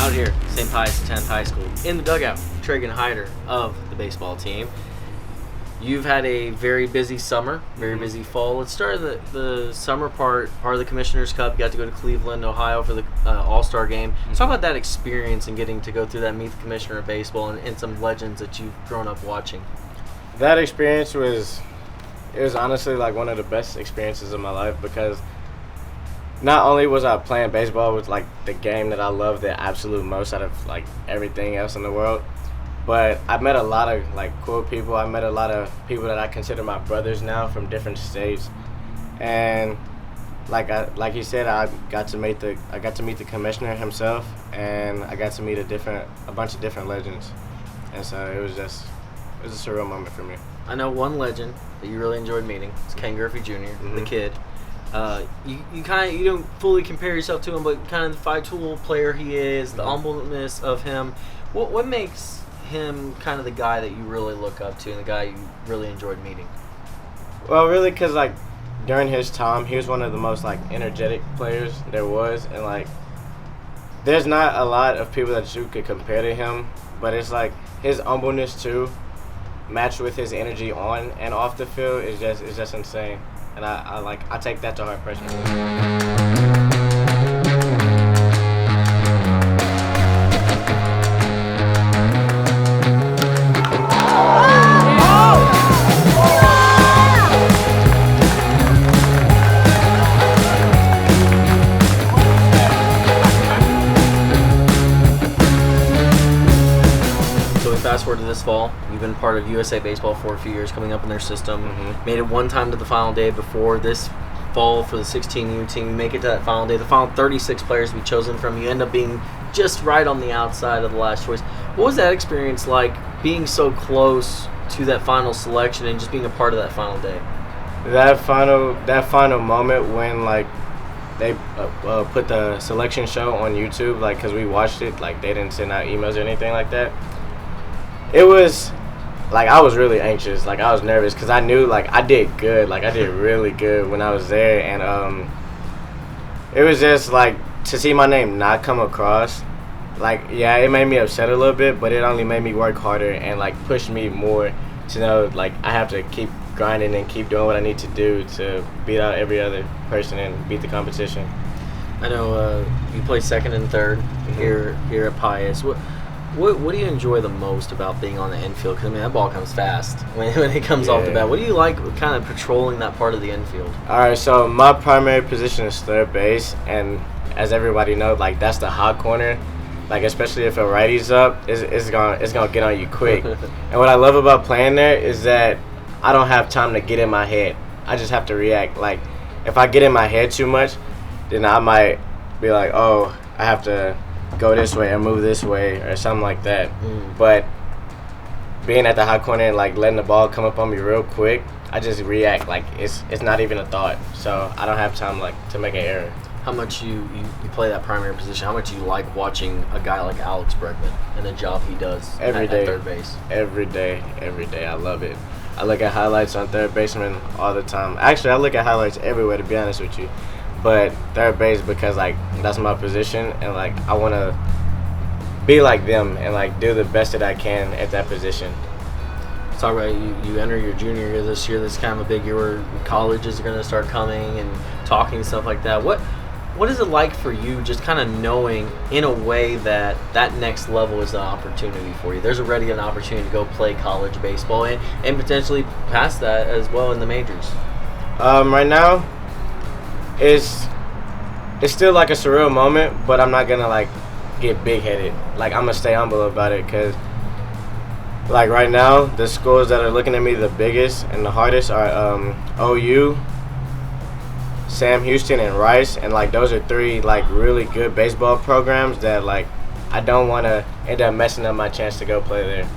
Out here, St Pius X High School, in the dugout, Tregan Hyder of the baseball team. You've had a very busy summer, very busy fall. Let's start the summer part of the Commissioner's Cup. You got to go to Cleveland, Ohio for the AllStar game. Talk about that experience and getting to go through that, meet the Commissioner of Baseball and some legends that you've grown up watching. That experience was honestly like one of the best experiences of my life, because not only was I playing baseball, it was like the game that I loved the absolute most out of like everything else in the world. But I met a lot of like cool people. I met a lot of people that I consider my brothers now from different states, and like you said, I got to meet the commissioner himself, and I got to meet a bunch of different legends, and so it was a surreal moment for me. I know one legend that you really enjoyed meeting. It's Ken Griffey Jr., the kid. You don't fully compare yourself to him, but kind of the 5-tool player he is, the humbleness of him. What makes him kind of the guy that you really look up to and the guy you really enjoyed meeting? Well, really, because like during his time, he was one of the most like energetic players there was, and like there's not a lot of people that you could compare to him, but it's like his humbleness too, matched with his energy on and off the field is just insane, and I take that to heart personally. Fast forward to this fall, you've been part of USA Baseball for a few years, coming up in their system. Made it one time to the final day before this fall for the 16U team. You make it to that final day. The final 36 players to be chosen from. You end up being just right on the outside of the last choice. What was that experience like, being so close to that final selection and just being a part of that final day? That final moment when like they put the selection show on YouTube, like, because we watched it, like they didn't send out emails or anything like that. It was like I was really anxious, like I was nervous, because I knew like I did good, like I did really good when I was there, and it was just like to see my name not come across, like yeah, it made me upset a little bit, but it only made me work harder and like push me more to know like I have to keep grinding and keep doing what I need to do to beat out every other person and beat the competition. I know you play second and third here at Pius. What do you enjoy the most about being on the infield? Because, I mean, that ball comes fast when it comes off the bat. What do you like kind of patrolling that part of the infield? All right, so my primary position is third base, and as everybody knows, like, that's the hot corner. Like, especially if a righty's up, it's gonna get on you quick. And what I love about playing there is that I don't have time to get in my head. I just have to react. Like, if I get in my head too much, then I might be like, oh, I have to go this way or move this way or something like that. But being at the hot corner and like letting the ball come up on me real quick, I just react like it's not even a thought, so I don't have time like to make an error. How much you play that primary position? How much you like watching a guy like Alex Bregman and the job he does at third base? Every day, I love it. I look at highlights on third baseman all the time. Actually, I look at highlights everywhere, to be honest with you. But third base, because like that's my position, and like I want to be like them and like do the best that I can at that position. Let's talk about you enter your junior year this year. This is kind of a big year where colleges are going to start coming and talking and stuff like that. What is it like for you, just kind of knowing in a way that next level is an opportunity for you? There's already an opportunity to go play college baseball and potentially past that as well in the majors. Right now, it's still like a surreal moment, but I'm not gonna like get big-headed. Like I'm gonna stay humble about it, because like right now the schools that are looking at me the biggest and the hardest are OU, Sam Houston, and Rice, and like those are three like really good baseball programs that like I don't want to end up messing up my chance to go play there.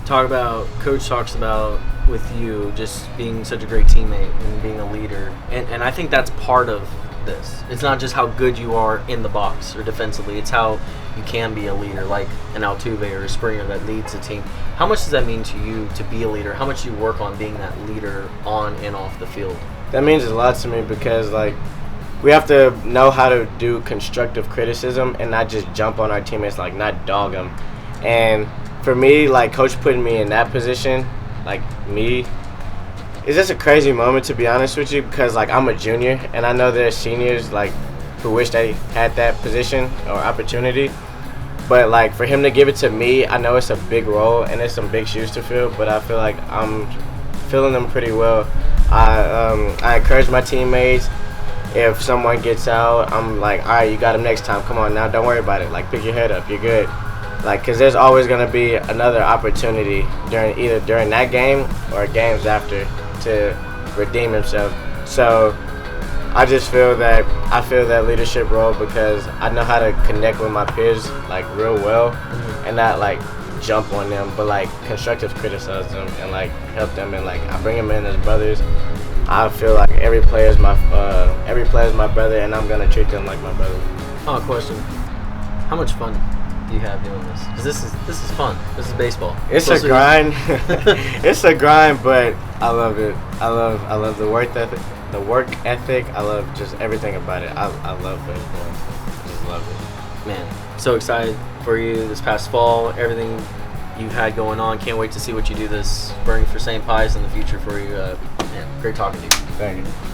Coach talks about with you just being such a great teammate and being a leader, and I think that's part of this. It's not just how good you are in the box or defensively, it's how you can be a leader, like an Altuve or a Springer that leads a team. How much does that mean to you to be a leader? How much do you work on being that leader on and off the field? That means a lot to me, because like we have to know how to do constructive criticism and not just jump on our teammates, like not dog them. And for me, like Coach putting me in that position, like me, it's just a crazy moment, to be honest with you, because like I'm a junior and I know there's seniors like who wish they had that position or opportunity. But like for him to give it to me, I know it's a big role and it's some big shoes to fill, but I feel like I'm filling them pretty well. I encourage my teammates. If someone gets out, I'm like, all right, you got him next time. Come on now, don't worry about it. Like, pick your head up. You're good. Like, because there's always going to be another opportunity during that game or games after to redeem himself. So I just feel that leadership role because I know how to connect with my peers, like, real well and not, like, jump on them, but, like, constructive criticize them and, like, help them and, like, I bring them in as brothers. I feel like every player is my brother, and I'm gonna treat them like my brother. Oh, question: how much fun do you have doing this? Because this is fun. This is baseball. It's a grind. It's a grind, but I love it. I love the work ethic. The work ethic. I love just everything about it. I love baseball. I just love it. Man, so excited for you this past fall. Everything you've had going on. Can't wait to see what you do this spring for St. Pius and the future for you. Man, great talking to you. Thank you.